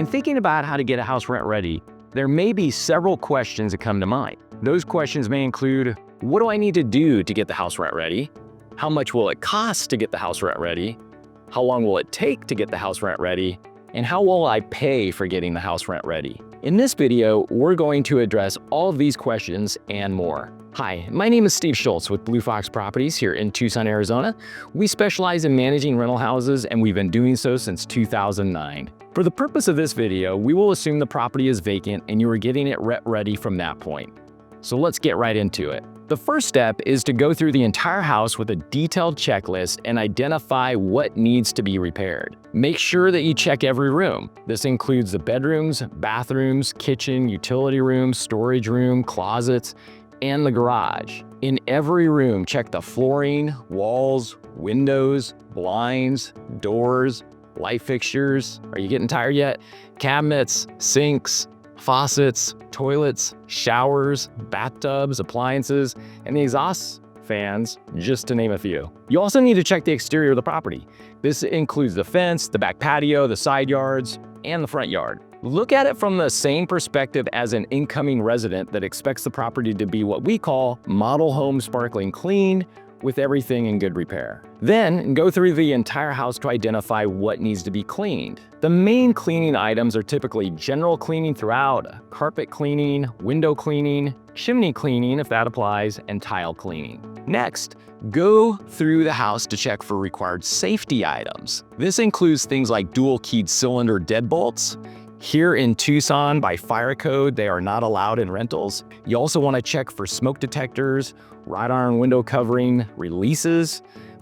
In thinking about how to get a house rent ready, there may be several questions that come to mind. Those questions may include, what do I need to do to get the house rent ready? How much will it cost to get the house rent ready? How long will it take to get the house rent ready? And how will I pay for getting the house rent ready? In this video, we're going to address all of these questions and more. Hi, my name is Steve Schultz with Blue Fox Properties here in Tucson, Arizona. We specialize in managing rental houses, and we've been doing so since 2009. For the purpose of this video, we will assume the property is vacant and you are getting it rent ready from that point. So let's get right into it. The first step is to go through the entire house with a detailed checklist and identify what needs to be repaired. Make sure that you check every room. This includes the bedrooms, bathrooms, kitchen, utility room, storage room, closets, and the garage. In every room, check the flooring, walls, windows, blinds, doors, light fixtures. Are you getting tired yet? Cabinets, sinks, faucets, toilets, showers, bathtubs, appliances, and the exhaust fans, just to name a few. You also need to check the exterior of the property. This includes the fence, the back patio, the side yards, and the front yard. Look at it from the same perspective as an incoming resident that expects the property to be what we call model home sparkling clean, with everything in good repair. Then go through the entire house to identify what needs to be cleaned. The main cleaning items are typically general cleaning throughout, carpet cleaning, window cleaning, chimney cleaning if that applies, and tile cleaning. Next, go through the house to check for required safety items. This includes things like dual-keyed cylinder deadbolts. Here in Tucson, by fire code, they are not allowed in rentals. You also want to check for smoke detectors, wrought iron window covering releases,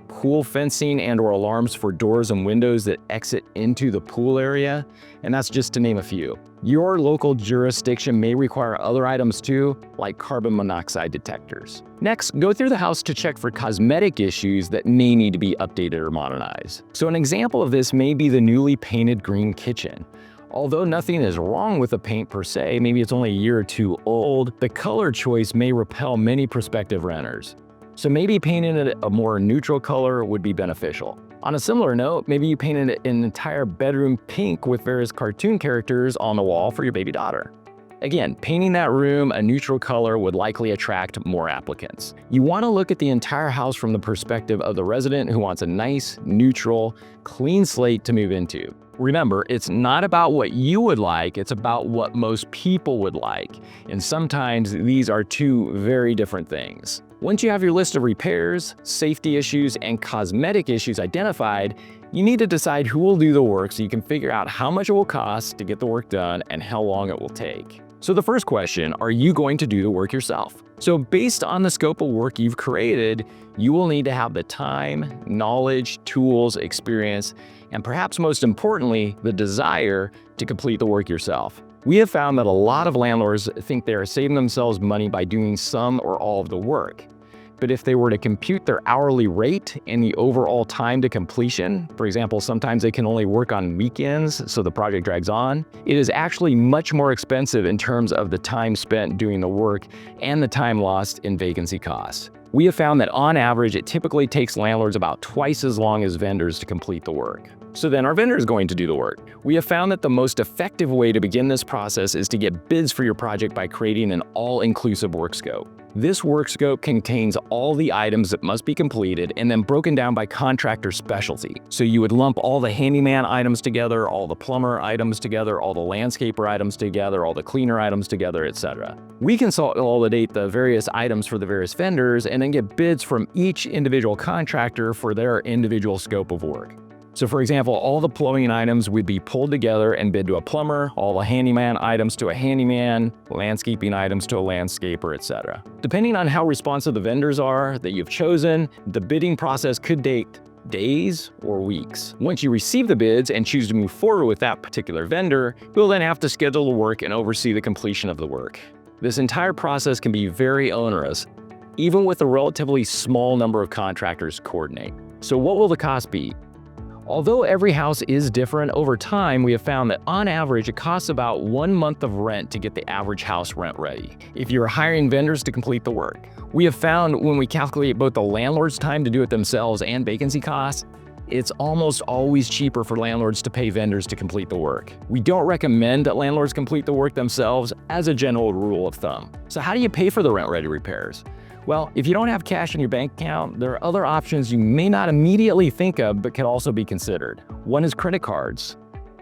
pool fencing and/or alarms for doors and windows that exit into the pool area, and that's just to name a few. Your local jurisdiction may require other items too, like carbon monoxide detectors. Next, go through the house to check for cosmetic issues that may need to be updated or modernized. So an example of this may be the newly painted green kitchen. Although nothing is wrong with the paint per se, maybe it's only a year or two old, the color choice may repel many prospective renters. So maybe painting it a more neutral color would be beneficial. On a similar note, maybe you painted an entire bedroom pink with various cartoon characters on the wall for your baby daughter. Again, painting that room a neutral color would likely attract more applicants. You want to look at the entire house from the perspective of the resident who wants a nice, neutral, clean slate to move into. Remember, it's not about what you would like, it's about what most people would like. And sometimes these are two very different things. Once you have your list of repairs, safety issues, and cosmetic issues identified, you need to decide who will do the work so you can figure out how much it will cost to get the work done and how long it will take. So the first question, are you going to do the work yourself? So based on the scope of work you've created, you will need to have the time, knowledge, tools, experience, and perhaps most importantly, the desire to complete the work yourself. We have found that a lot of landlords think they are saving themselves money by doing some or all of the work. But if they were to compute their hourly rate and the overall time to completion, for example, sometimes they can only work on weekends, so the project drags on, it is actually much more expensive in terms of the time spent doing the work and the time lost in vacancy costs. We have found that on average, it typically takes landlords about twice as long as vendors to complete the work. So then our vendor is going to do the work. We have found that the most effective way to begin this process is to get bids for your project by creating an all-inclusive work scope. This work scope contains all the items that must be completed and then broken down by contractor specialty. So you would lump all the handyman items together, all the plumber items together, all the landscaper items together, all the cleaner items together, etc. We consolidate the various items for the various vendors and then get bids from each individual contractor for their individual scope of work. So for example, all the plumbing items would be pulled together and bid to a plumber, all the handyman items to a handyman, landscaping items to a landscaper, etc. Depending on how responsive the vendors are that you've chosen, the bidding process could take days or weeks. Once you receive the bids and choose to move forward with that particular vendor, you'll then have to schedule the work and oversee the completion of the work. This entire process can be very onerous, even with a relatively small number of contractors to coordinate. So what will the cost be? Although every house is different, over time we have found that on average it costs about 1 month of rent to get the average house rent ready, if you're hiring vendors to complete the work. We have found when we calculate both the landlord's time to do it themselves and vacancy costs, it's almost always cheaper for landlords to pay vendors to complete the work. We don't recommend that landlords complete the work themselves as a general rule of thumb. So how do you pay for the rent-ready repairs? Well, if you don't have cash in your bank account, there are other options you may not immediately think of but could also be considered. One is credit cards.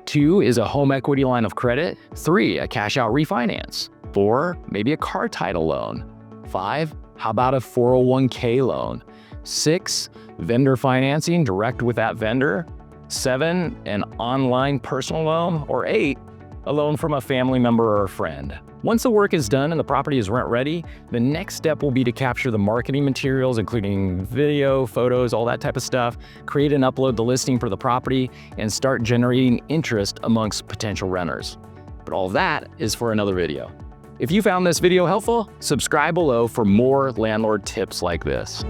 2 is a home equity line of credit. 3, a cash-out refinance. 4, maybe a car title loan. 5, how about a 401k loan? 6, vendor financing direct with that vendor. 7, an online personal loan. Or 8, a loan from a family member or a friend. Once the work is done and the property is rent ready, the next step will be to capture the marketing materials, including video, photos, all that type of stuff, create and upload the listing for the property, and start generating interest amongst potential renters. But all of that is for another video. If you found this video helpful, subscribe below for more landlord tips like this.